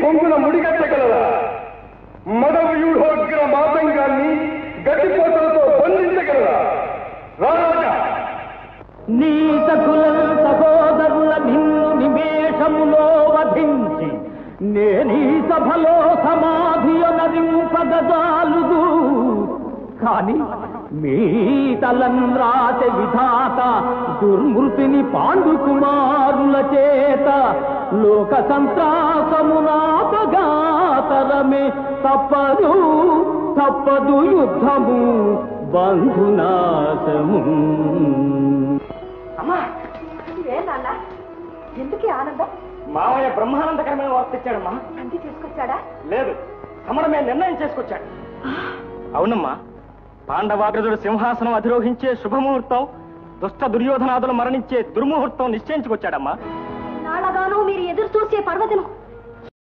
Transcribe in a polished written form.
కొంగున ముడిగట్టగలరా? మదవ్యూఢోగ్ర మాతంగాన్ని గట్టిపోతలతో బంధించగలరా? రాజా, నీ సకుల సహోదరుల నిన్ను నిమేషములో వధించి నేనీ సభలో సమాధియనరింపగజాలుదు. కాని మీ తలంరాత విధాత దుర్మృతిని పాండుకుమారుల చేత లోక సంత్రాసమునాపగాతరమే తప్పదు తప్పదు యుద్ధము బంధునాశము. అమ్మా నాన్న ఎందుకు ఆనందం? మామయ్య బ్రహ్మానందకరమైన వార్త తెచ్చాడమ్మా. అంతే తీసుకొచ్చాడా? లేదు, సమరమే నిర్ణయం చేసుకొచ్చాడు. అవునమ్మా, పాండవాగ్రజుడు సింహాసనం అధిరోహించే శుభముహూర్తం, దుష్ట దుర్యోధనాదులు మరణించే దుర్ముహూర్తం నిశ్చయించుకొచ్చాడమ్మా. నాళ్ళగానూ మీరు ఎదురు చూసే పర్వదినం